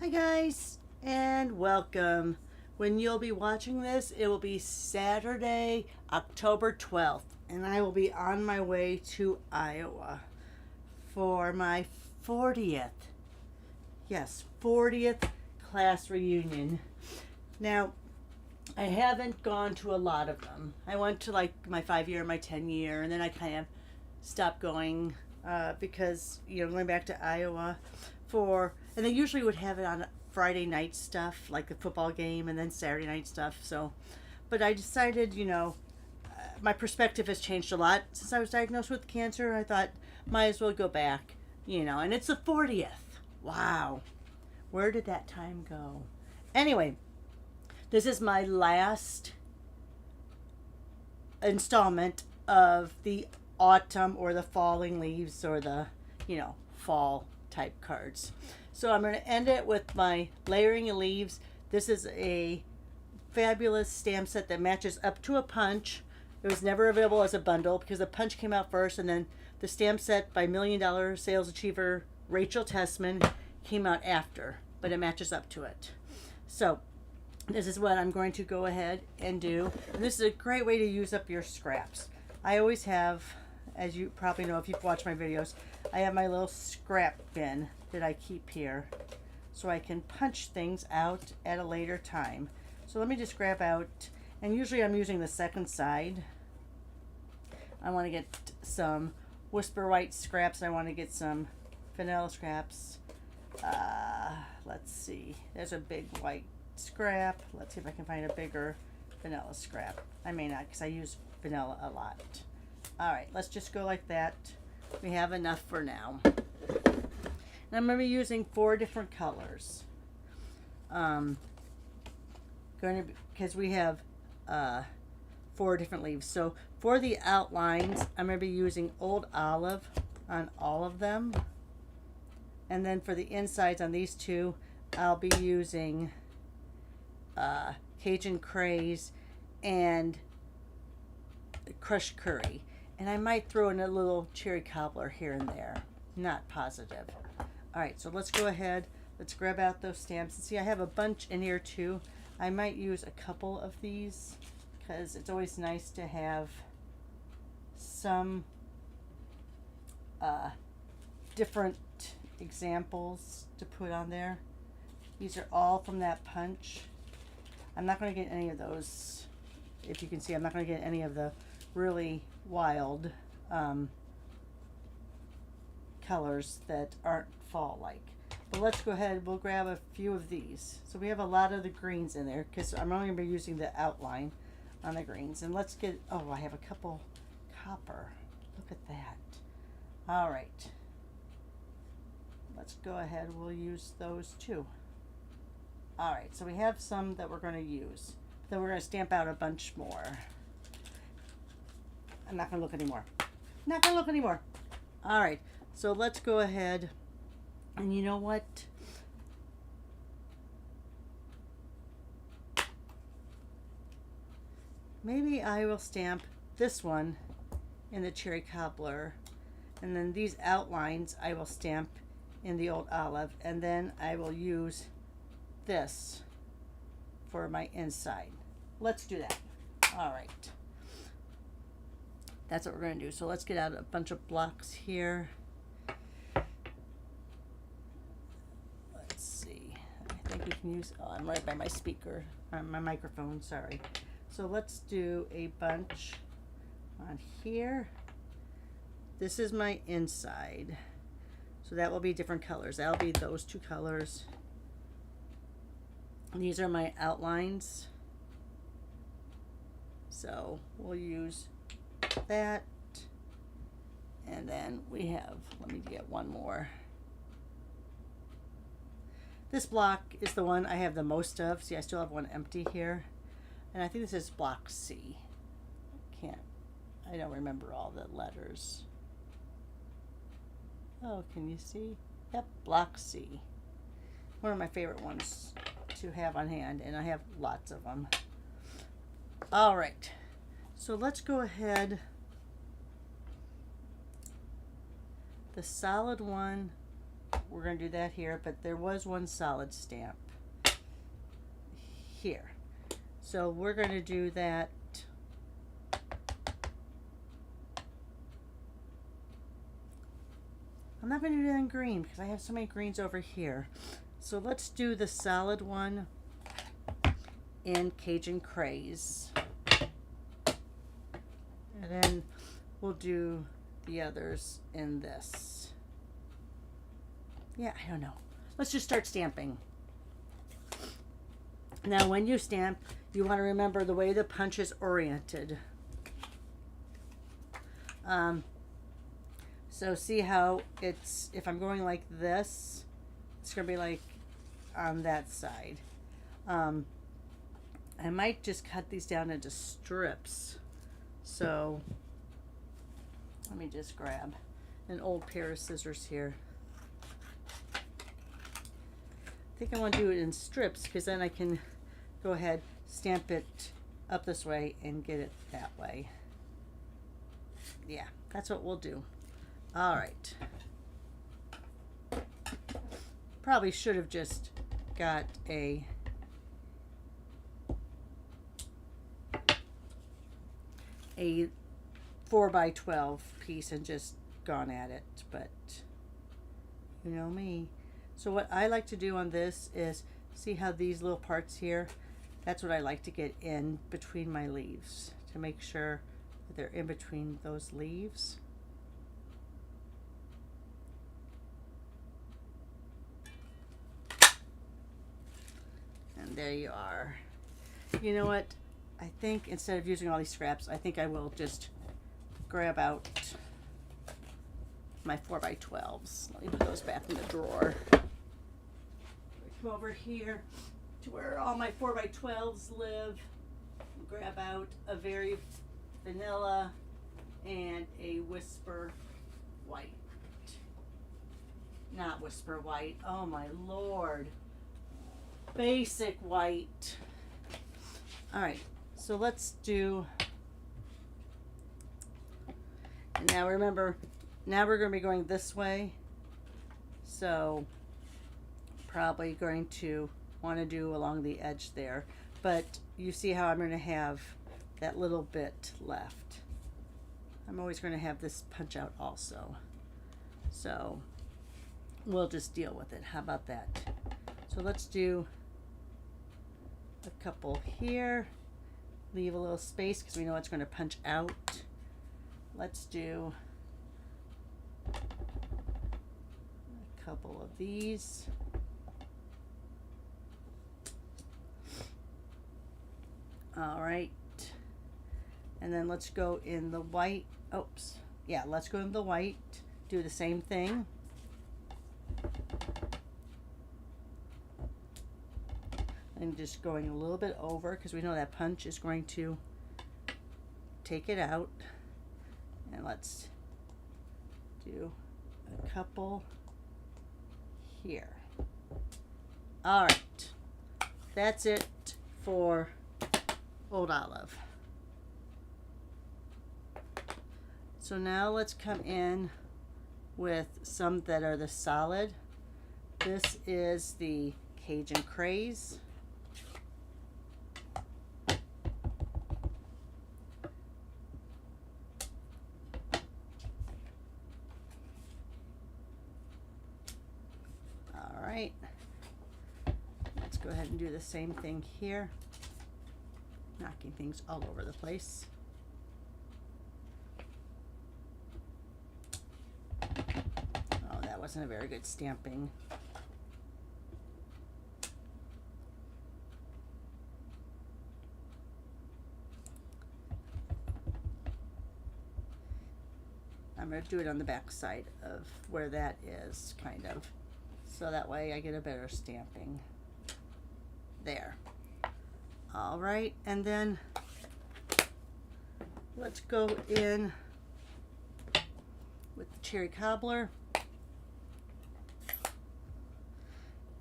Hi guys, and welcome. When you'll be watching this, it will be Saturday, October 12th, and I will be on my way to Iowa for my 40th, yes, 40th class reunion. Now, I haven't gone to a lot of them. I went to like my 5 year, my 10 year, and then I kind of stopped going because, going back to Iowa and they usually would have it on Friday night stuff, like the football game, and then Saturday night stuff. So, but I decided, my perspective has changed a lot since I was diagnosed with cancer. I thought, might as well go back, and it's the 40th. Wow. Where did that time go? Anyway, this is my last installment of the autumn or the falling leaves or the, fall type cards. So I'm going to end it with my layering of leaves. This is a fabulous stamp set that matches up to a punch. It was never available as a bundle because the punch came out first, and then the stamp set by $1 Million sales achiever Rachel Tessman came out after, but it matches up to it. So this is what I'm going to go ahead and do. And this is a great way to use up your scraps. I always have, as you probably know if you've watched my videos, I have my little scrap bin that I keep here so I can punch things out at a later time. So let me just grab out, and usually I'm using the second side. I want to get some Whisper White scraps. I want to get some vanilla scraps. Let's see. There's a big white scrap. Let's see if I can find a bigger vanilla scrap. I may not because I use vanilla a lot. Alright, let's just go like that. We have enough for now. And I'm going to be using 4 different colors. Because we have 4 different leaves. So for the outlines, I'm going to be using Old Olive on all of them. And then for the insides on these 2, I'll be using Cajun Craze and Crushed Curry. And I might throw in a little cherry cobbler here and there. Not positive. Alright, so let's go ahead. Let's grab out those stamps. And see, I have a bunch in here too. I might use a couple of these because it's always nice to have some different examples to put on there. These are all from that punch. I'm not going to get any of those. If you can see, I'm not going to get any of the really wild colors that aren't fall-like. But let's go ahead, we'll grab a few of these. So we have a lot of the greens in there because I'm only going to be using the outline on the greens. And let's get, oh, I have a couple copper. Look at that. All right. Let's go ahead, we'll use those too. All right, so we have some that we're going to use. Then we're going to stamp out a bunch more. I'm not going to look anymore. Not going to look anymore. All right, so let's go ahead. And you know what? Maybe I will stamp this one in the cherry cobbler. And then these outlines I will stamp in the Old Olive. And then I will use this for my inside. Let's do that. All right. That's what we're going to do. So let's get out a bunch of blocks here. Let's see. I think we can use, oh, I'm right by my speaker, my microphone, sorry. So let's do a bunch on here. This is my inside. So that will be different colors. That'll be those 2 colors. And these are my outlines. So we'll use that, and then we have, let me get one more. This block is the one I have the most of. See, I still have one empty here, and I think this is block C. I don't remember all the letters. Oh, can you see? Yep, block C. One of my favorite ones to have on hand, and I have lots of them. All right. So let's go ahead. The solid one we're going to do that here, but there was one solid stamp here. So we're going to do that. I'm not going to do that in green because I have so many greens over here. So let's do the solid one in Cajun Craze. And then we'll do the others in this. Yeah, I don't know. Let's just start stamping. Now when you stamp, you want to remember the way the punch is oriented. So see how it's, if I'm going like this, it's going to be like on that side. I might just cut these down into strips. So let me just grab an old pair of scissors here. I think I want to do it in strips because then I can go ahead, stamp it up this way and get it that way. Yeah, that's what we'll do. All right. Probably should have just got a a 4x12 piece and just gone at it, but you know me. So what I like to do on this is, see how these little parts here, that's what I like to get in between my leaves to make sure that they're in between those leaves. And there you are. You know what? I think instead of using all these scraps, I think I will just grab out my 4x12s. Let me put those back in the drawer. Come over here to where all my 4x12s live. Grab out a very vanilla and a Whisper White. Not Whisper White. Oh my Lord. Basic white. All right, so let's do, and now remember, now we're going to be going this way, so probably going to want to do along the edge there, but you see how I'm going to have that little bit left. I'm always going to have this punch out also, so we'll just deal with it. How about that? So let's do a couple here, leave a little space because we know it's going to punch out. Let's do a couple of these. All right, and then let's go in the white. Oops, yeah, let's go in the white, do the same thing. And just going a little bit over because we know that punch is going to take it out. And let's do a couple here. All right, that's it for Old Olive. So now let's come in with some that are the solid. This is the Cajun Craze. Let's go ahead and do the same thing here, knocking things all over the place. Oh, that wasn't a very good stamping. I'm going to do it on the back side of where that is, kind of. So that way I get a better stamping. There. All right, and then let's go in with the cherry cobbler.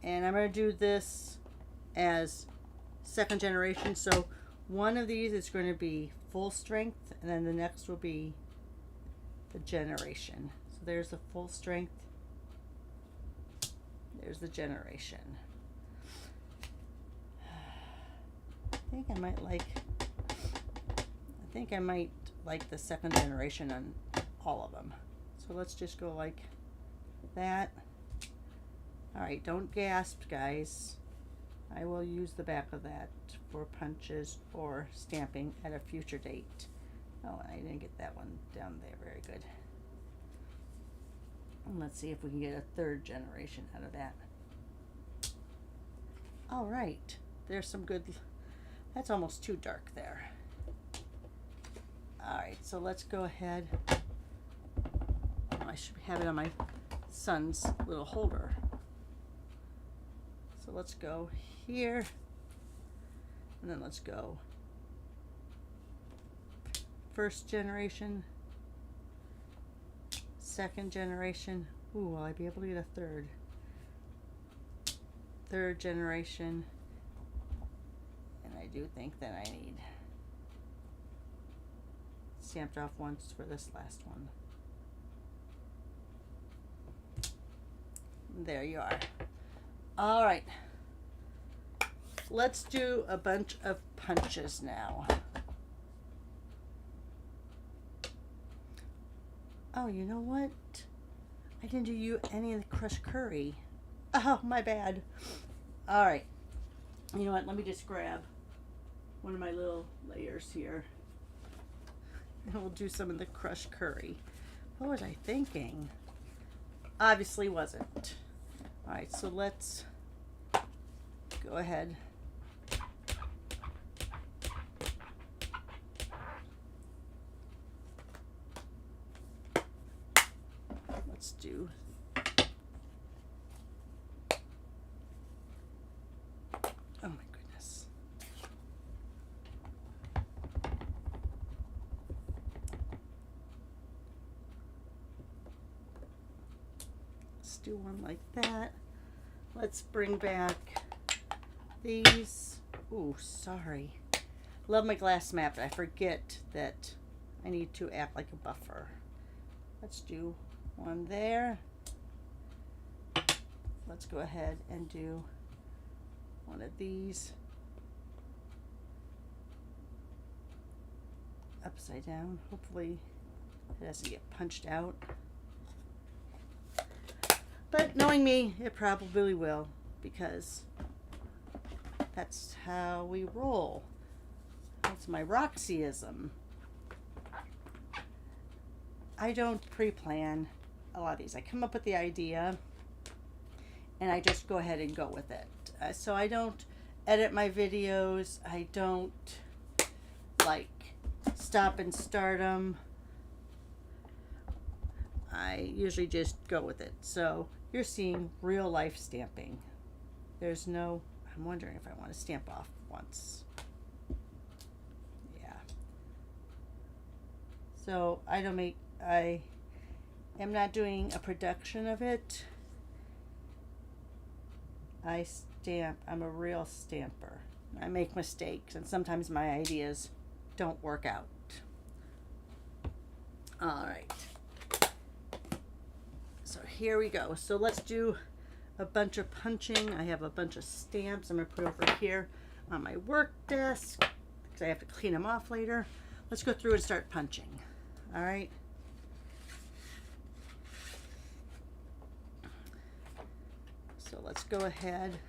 And I'm going to do this as second generation. So one of these is going to be full strength, and then the next will be the generation. So there's the full strength. There's the generation. I think I might like the second generation on all of them. So let's just go like that. All right, don't gasp, guys. I will use the back of that for punches or stamping at a future date. Oh, I didn't get that one down there very good. And let's see if we can get a third generation out of that. All right, there's some good, that's almost too dark there. All right, so let's go ahead. Oh, I should have it on my son's little holder. So let's go here, and then let's go first generation, second generation. Ooh, will I be able to get a third generation? And I do think that I need stamped off once for this last one. There you are. All right, let's do a bunch of punches now. Oh, you know what? I didn't do you any of the crushed curry. Oh, my bad. All right. You know what? Let me just grab one of my little layers here. And we'll do some of the crushed curry. What was I thinking? Obviously wasn't. All right, so let's go ahead. Let's do. Oh my goodness. Let's do one like that. Let's bring back these. Ooh, sorry. Love my glass map, but I forget that I need to act like a buffer. Let's do one there. Let's go ahead and do one of these upside down. Hopefully it doesn't get punched out. But knowing me, it probably will, because that's how we roll. That's my Roxyism. I don't pre-plan a lot of these. I come up with the idea and I just go ahead and go with it. So I don't edit my videos. I don't like stop and start them. I usually just go with it. So you're seeing real life stamping. There's no, I'm wondering if I want to stamp off once. Yeah. So I am not doing a production of it. I stamp, I'm a real stamper. I make mistakes and sometimes my ideas don't work out. All right. So here we go. So let's do a bunch of punching. I have a bunch of stamps I'm going to put over here on my work desk because I have to clean them off later. Let's go through and start punching. All right. So let's go ahead.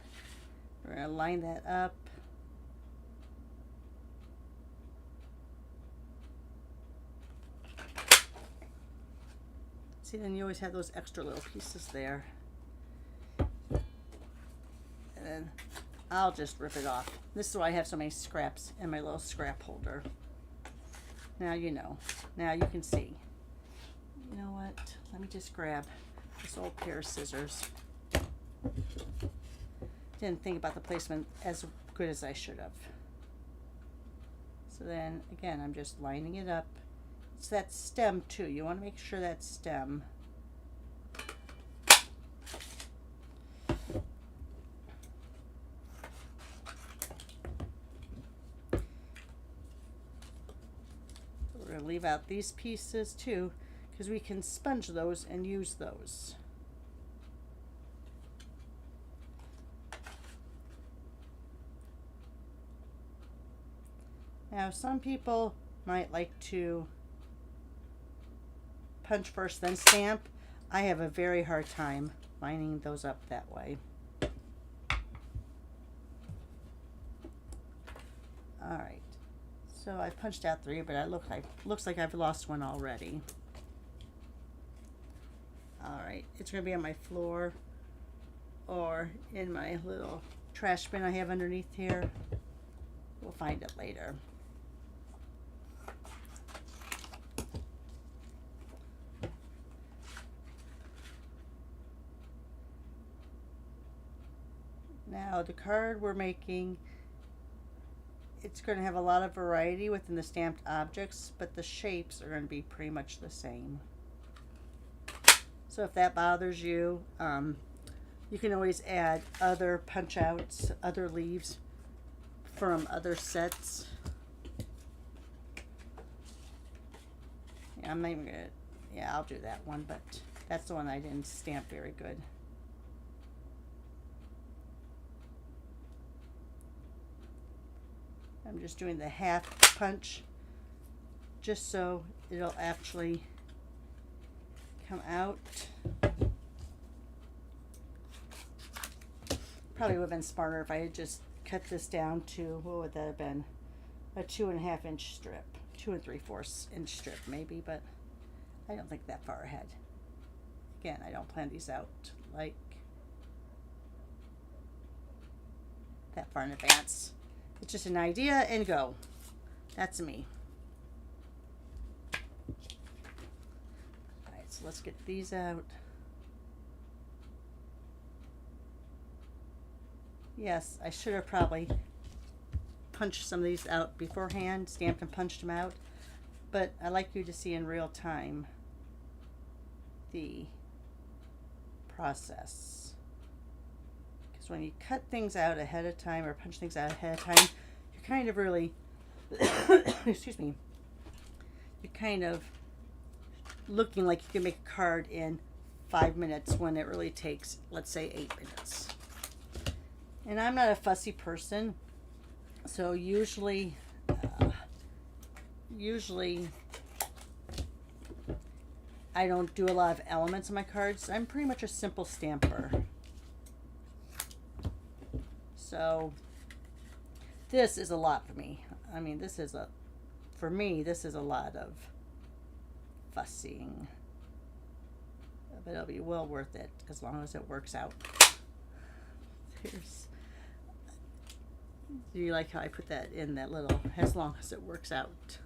We're going to line that up. See, then you always have those extra little pieces there. And then I'll just rip it off. This is why I have so many scraps in my little scrap holder. Now you know. Now you can see. You know what? Let me just grab this old pair of scissors. Didn't think about the placement as good as I should have. So then, again, I'm just lining it up. It's that stem too. You want to make sure that stem. We're going to leave out these pieces too, because we can sponge those and use those. Now, some people might like to punch first, then stamp. I have a very hard time lining those up that way. All right, so I punched out 3, but it looks like I've lost one already. All right, it's gonna be on my floor or in my little trash bin I have underneath here. We'll find it later. Now the card we're making, it's going to have a lot of variety within the stamped objects, but the shapes are going to be pretty much the same. So if that bothers you, you can always add other punch outs, other leaves from other sets. Yeah, I'm not even gonna, yeah, I'll do that one, but that's the one I didn't stamp very good. I'm just doing the half punch just so it'll actually come out. Probably would have been smarter if I had just cut this down to, what would that have been? A 2.5 inch strip, 2 3/4 inch strip maybe, but I don't think that far ahead. Again, I don't plan these out like that far in advance. It's just an idea and go. That's me. All right, so let's get these out. Yes, I should have probably punched some of these out beforehand, stamped and punched them out, but I like you to see in real time the process. Because when you cut things out ahead of time or punch things out ahead of time, you're kind of really, excuse me, you're kind of looking like you can make a card in 5 minutes when it really takes, let's say, 8 minutes. And I'm not a fussy person, so usually I don't do a lot of elements on my cards. I'm pretty much a simple stamper. So this is a lot for me. I mean, for me, this is a lot of fussing. But it'll be well worth it as long as it works out. Do you like how I put that in that little, as long as it works out?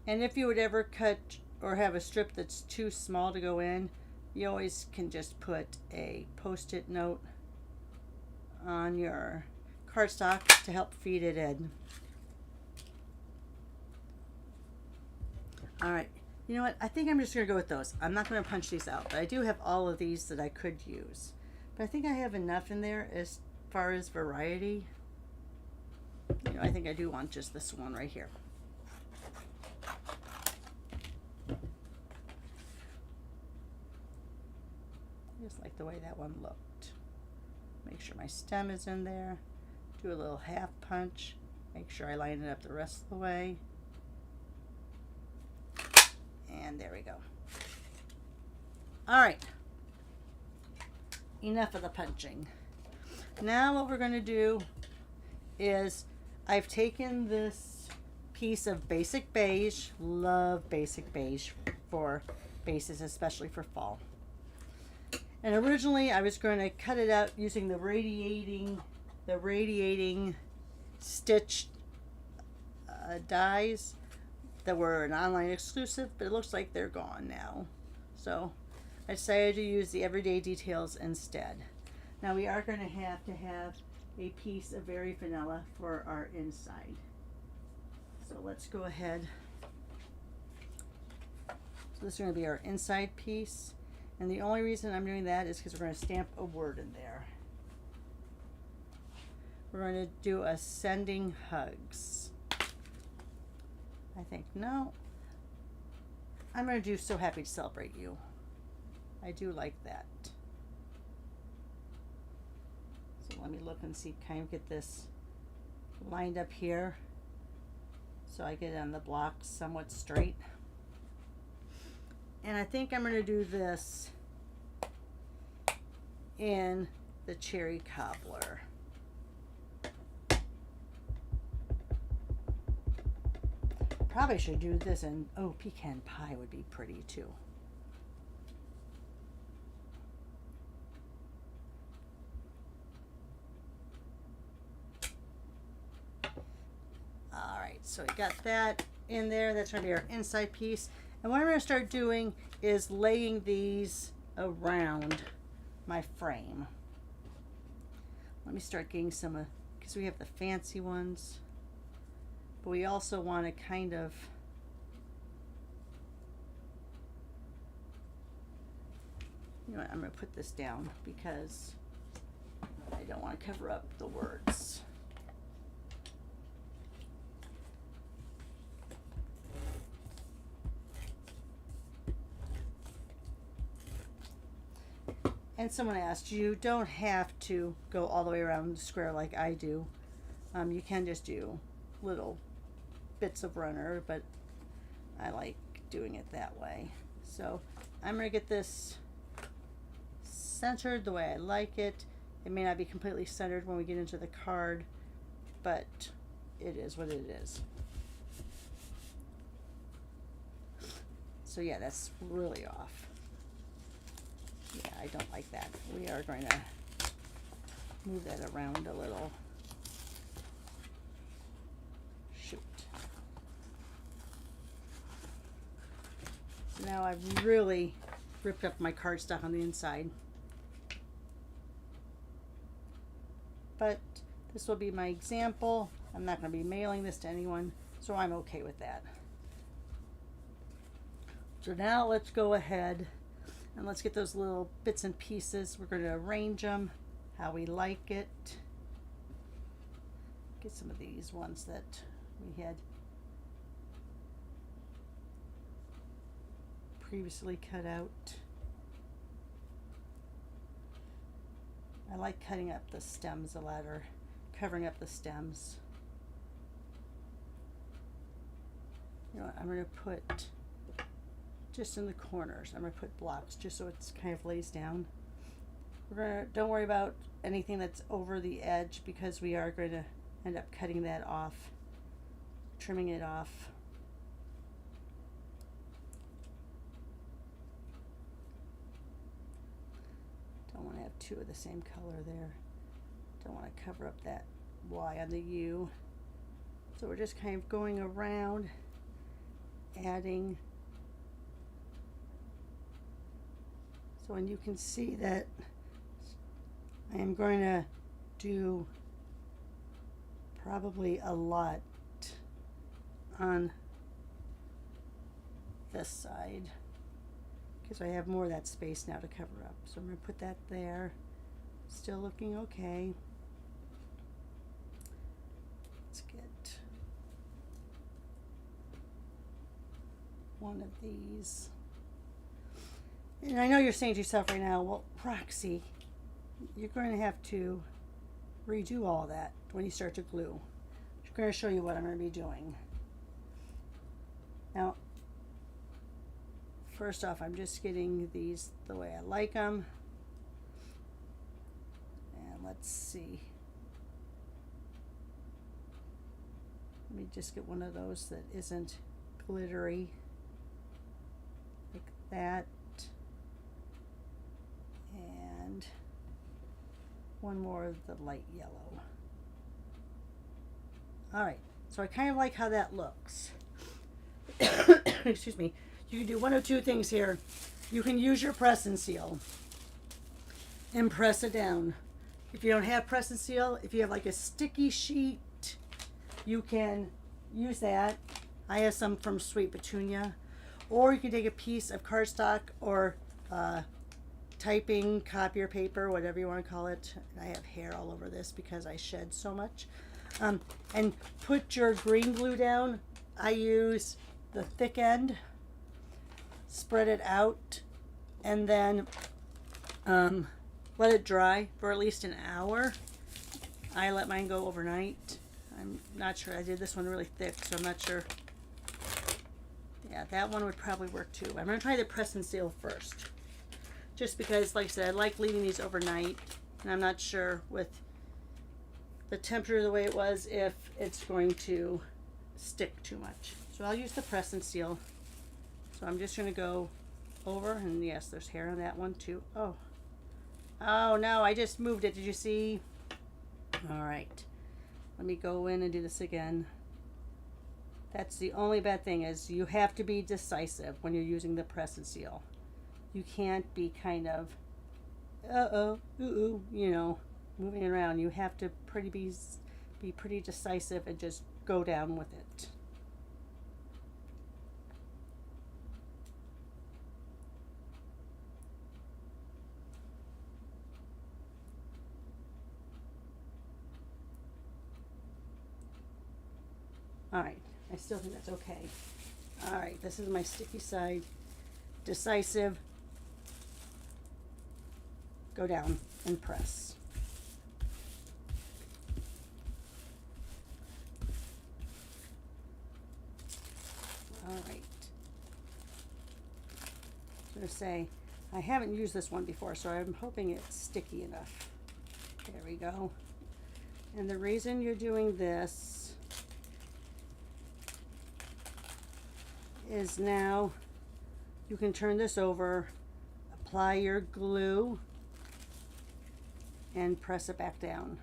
And if you would ever cut or have a strip that's too small to go in, you always can just put a post-it note on your cardstock to help feed it in. All right, you know what? I think I'm just going to go with those. I'm not going to punch these out, but I do have all of these that I could use. But I think I have enough in there as far as variety. You know, I think I do want just this one right here. Just like the way that one looked. Make sure my stem is in there. Do a little half punch. Make sure I line it up the rest of the way. And there we go. All right. Enough of the punching. Now what we're going to do is I've taken this piece of basic beige. Love basic beige for bases, especially for fall. And originally I was going to cut it out using the radiating stitched dies that were an online exclusive, but it looks like they're gone now. So I decided to use the everyday details instead. Now we are going to have a piece of Very Vanilla for our inside. So let's go ahead. So this is going to be our inside piece. And the only reason I'm doing that is because we're going to stamp a word in there. We're going to do a sending hugs. I think, no. I'm going to do so happy to celebrate you. I do like that. So Actually, let me look and see, kind of get this lined up here so I get it on the block somewhat straight. And I think I'm going to do this in the cherry cobbler. Probably should do this in, oh, pecan pie would be pretty too. All right, so we got that in there. That's going to be our inside piece. And what I'm going to start doing is laying these around my frame. Let me start getting some, because we have the fancy ones, but we also want to kind of, you know what, I'm going to put this down because I don't want to cover up the words. And someone asked, you don't have to go all the way around the square like I do. You can just do little bits of runner, but I like doing it that way. So I'm going to get this centered the way I like it. It may not be completely centered when we get into the card, but it is what it is. So yeah, that's really off. Yeah, I don't like that. We are going to move that around a little. Shoot. So now I've really ripped up my cardstock on the inside. But this will be my example. I'm not going to be mailing this to anyone, so I'm okay with that. So now let's go ahead and let's get those little bits and pieces. We're going to arrange them how we like it. Get some of these ones that we had previously cut out. I like cutting up the stems a lot, or covering up the stems. You know what, I'm going to put just in the corners. I'm going to put blocks just so it's kind of lays down. Don't worry about anything that's over the edge because we are going to end up cutting that off, trimming it off. Don't want to have two of the same color there. Don't want to cover up that Y on the U. So we're just kind of going around, adding. So, and you can see that I am going to do probably a lot on this side because I have more of that space now to cover up. So I'm going to put that there. Still looking okay. Let's get one of these. And I know you're saying to yourself right now, well, Roxy, you're going to have to redo all that when you start to glue. I'm going to show you what I'm going to be doing. Now, first off, I'm just getting these the way I like them. And let's see. Let me just get one of those that isn't glittery, like that. And one more of the light yellow. All right, so I kind of like how that looks. Excuse me. You can do one of two things here. You can use your press and seal and press it down. If you don't have press and seal, if you have like a sticky sheet, you can use that. I have some from Sweet Petunia. Or you can take a piece of cardstock or typing copier paper, whatever you want to call it. I have hair all over this because I shed so much. And put your green glue down. I use the thick end, spread it out, and then let it dry for at least an hour. I let mine go overnight. I'm not sure. I did this one really thick, so I'm not sure. Yeah, that one would probably work too. I'm going to try the press and seal first. Just because, like I said, I like leaving these overnight. And I'm not sure with the temperature the way it was if it's going to stick too much. So I'll use the press and seal. So I'm just going to go over, and yes, there's hair on that one too. Oh. Oh no, I just moved it. Did you see? All right. Let me go in and do this again. That's the only bad thing, is you have to be decisive when you're using the press and seal. You can't be kind of, you know, moving around. You have to be pretty decisive and just go down with it. All right, I still think that's okay. All right, this is my sticky side. Decisive. Go down and press. All right. I'm going to say, I haven't used this one before, so I'm hoping it's sticky enough. There we go. And the reason you're doing this is now you can turn this over, apply your glue, and press it back down.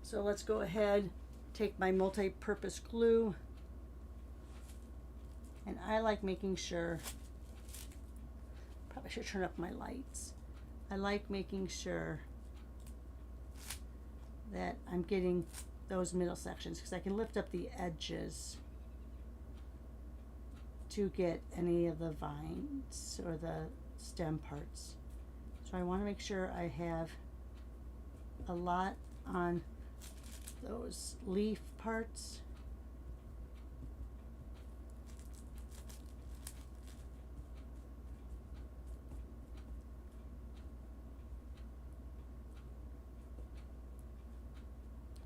So let's go ahead, take my multi-purpose glue, and I like making sure, probably should turn up my lights. I like making sure that I'm getting those middle sections, because I can lift up the edges to get any of the vines or the stem parts. So I want to make sure I have a lot on those leaf parts.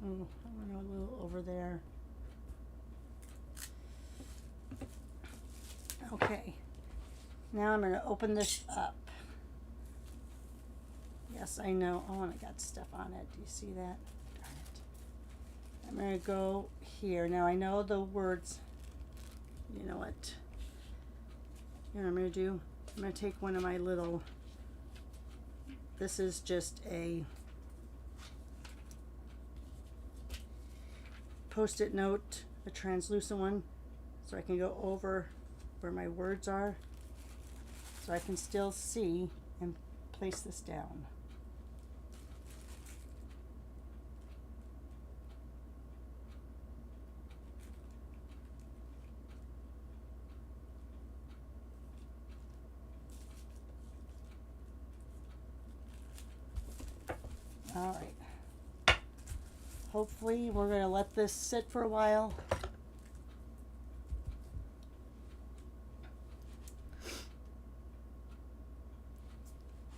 Oh, I went a little over there. Okay, now I'm going to open this up. Yes, I know. Oh, and I got stuff on it. Do you see that? Darn it. I'm going to go here. Now I know the words. You know what? You know what I'm going to do? I'm going to take one of my little, this is just a Post-it note, a translucent one, so I can go over where my words are, so I can still see and place this down. All right. Hopefully we're going to let this sit for a while.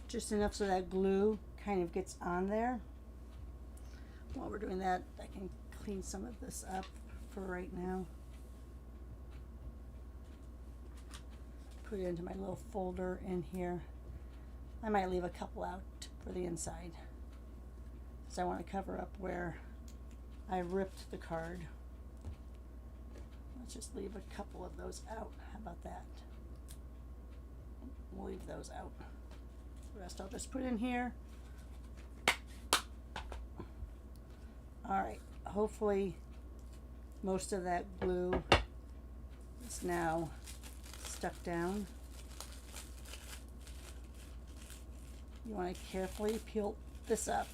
Just enough so that glue kind of gets on there. While we're doing that, I can clean some of this up for right now. Put it into my little folder in here. I might leave a couple out for the inside, because I want to cover up where I ripped the card. Let's just leave a couple of those out. How about that? We'll leave those out. The rest I'll just put in here. All right, hopefully most of that glue is now stuck down. You want to carefully peel this up.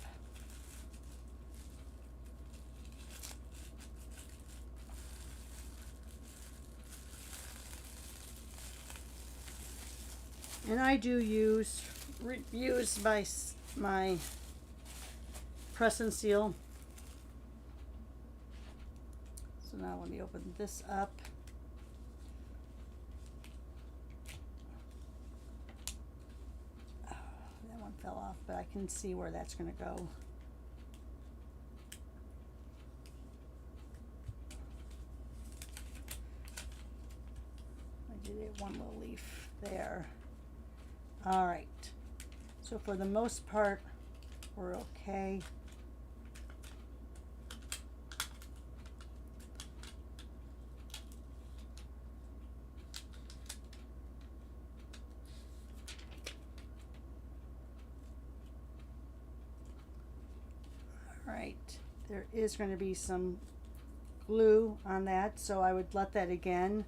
And I do use my press and seal. So now let me open this up. Oh, that one fell off, but I can see where that's going to go. I did it one little leaf there. All right. So for the most part, we're okay. Right, there is going to be some glue on that, so I would let that again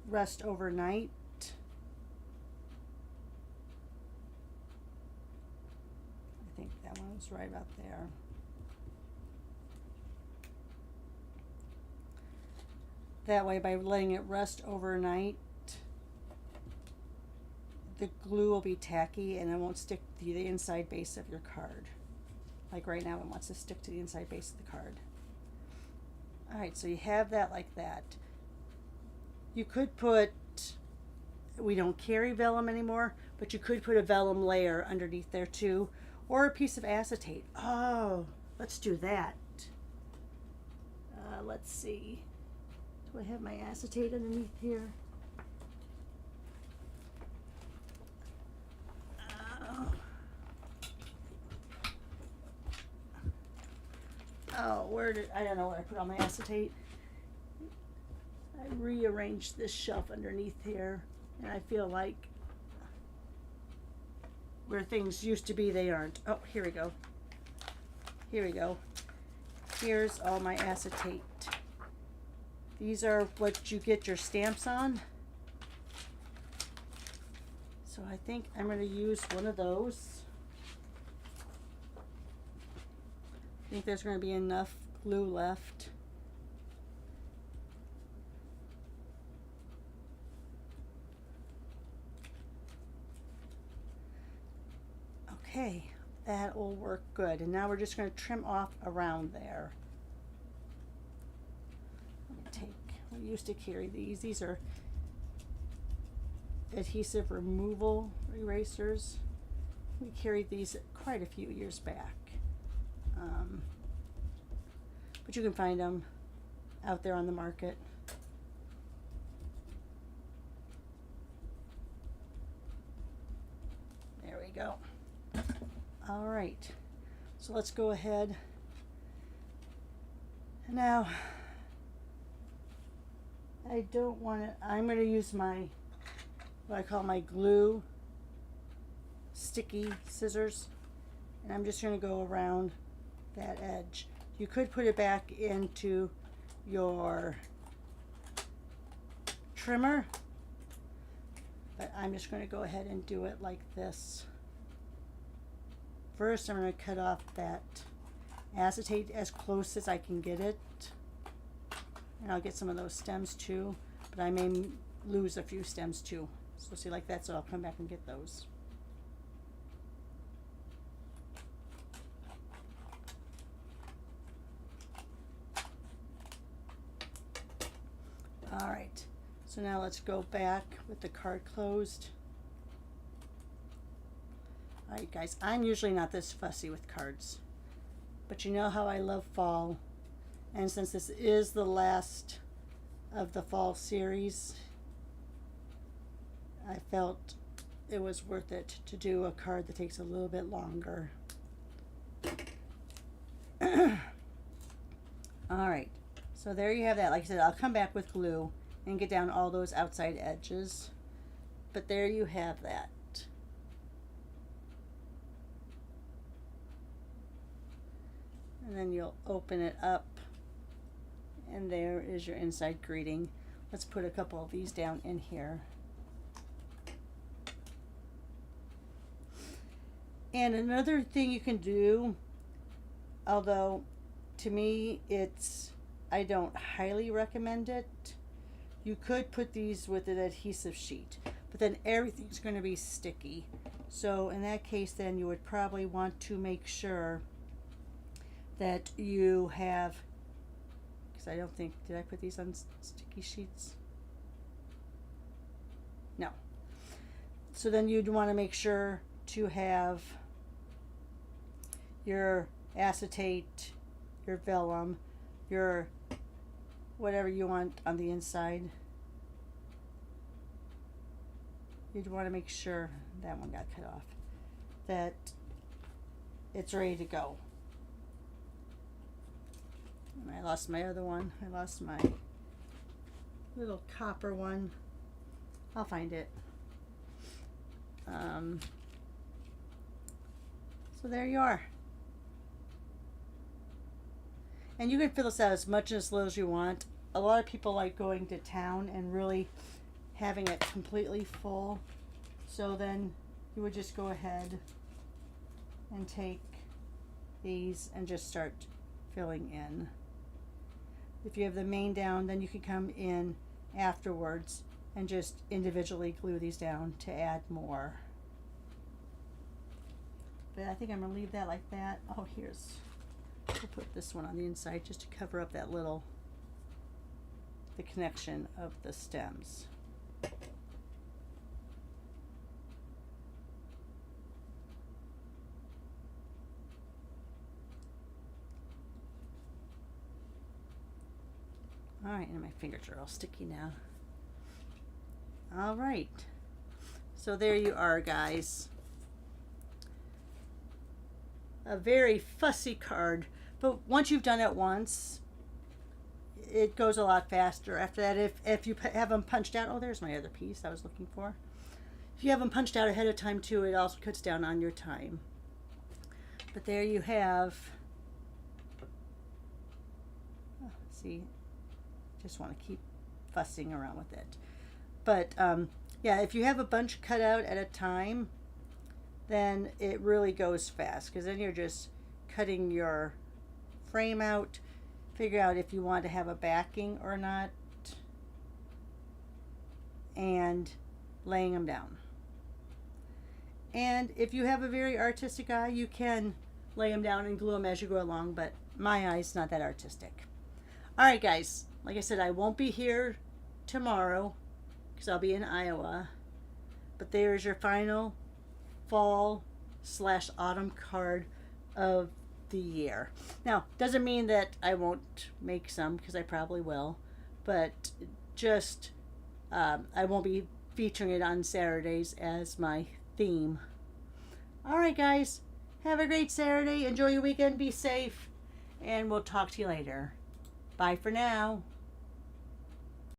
rest overnight. I think that one was right about there. That way, by letting it rest overnight, the glue will be tacky and it won't stick to the inside base of your card. Like right now, it wants to stick to the inside base of the card. All right, so you have that like that. You could put, we don't carry vellum anymore, but you could put a vellum layer underneath there too, or a piece of acetate. Oh, let's do that. Let's see. Do I have my acetate underneath here? Oh, where did, I don't know where I put all my acetate. I rearranged this shelf underneath here, and I feel like where things used to be, they aren't. Oh, here we go. Here we go. Here's all my acetate. These are what you get your stamps on. So I think I'm going to use one of those. I think there's going to be enough glue left. Okay, that will work good. And now we're just going to trim off around there. Let me take, we used to carry these. These are adhesive removal erasers. We carried these quite a few years back. But you can find them out there on the market. There we go. All right, so let's go ahead. Now, I don't want to, I'm going to use my, what I call my glue sticky scissors, and I'm just going to go around that edge. You could put it back into your trimmer, but I'm just going to go ahead and do it like this. First, I'm going to cut off that acetate as close as I can get it, and I'll get some of those stems too, but I may lose a few stems too. So see, like that, so I'll come back and get those. All right, so now let's go back with the card closed. All right, guys, I'm usually not this fussy with cards, but you know how I love fall, and since this is the last of the fall series, I felt it was worth it to do a card that takes a little bit longer. All right, so there you have that. Like I said, I'll come back with glue and get down all those outside edges, but there you have that. And then you'll open it up, and there is your inside greeting. Let's put a couple of these down in here. And another thing you can do, although to me I don't highly recommend it, you could put these with an adhesive sheet, but then everything's going to be sticky. So in that case, then you would probably want to make sure that you have, because I don't think, did I put these on sticky sheets? No. So then you'd want to make sure to have your acetate, your vellum, your whatever you want on the inside. You'd want to make sure that one got cut off, that it's ready to go. And I lost my other one. I lost my little copper one. I'll find it. So there you are. And you can fill this out as much and as little as you want. A lot of people like going to town and really having it completely full. So then you would just go ahead and take these and just start filling in. If you have the main down, then you can come in afterwards and just individually glue these down to add more. But I think I'm going to leave that like that. Oh, we'll put this one on the inside just to cover up that little, the connection of the stems. All right, and my fingers are all sticky now. All right, so there you are, guys. A very fussy card, but once you've done it once, it goes a lot faster. After that, if you have them punched out, oh, there's my other piece I was looking for. If you have them punched out ahead of time too, it also cuts down on your time. But there you have, oh, see, just want to keep fussing around with it. But yeah, if you have a bunch cut out at a time, then it really goes fast, because then you're just cutting your frame out, figure out if you want to have a backing or not, and laying them down. And if you have a very artistic eye, you can lay them down and glue them as you go along, but my eye's not that artistic. All right, guys, like I said, I won't be here tomorrow because I'll be in Iowa, but there's your final fall/autumn card of the year. Now, doesn't mean that I won't make some, because I probably will, but just I won't be featuring it on Saturdays as my theme. All right, guys, have a great Saturday. Enjoy your weekend. Be safe, and we'll talk to you later. Bye for now.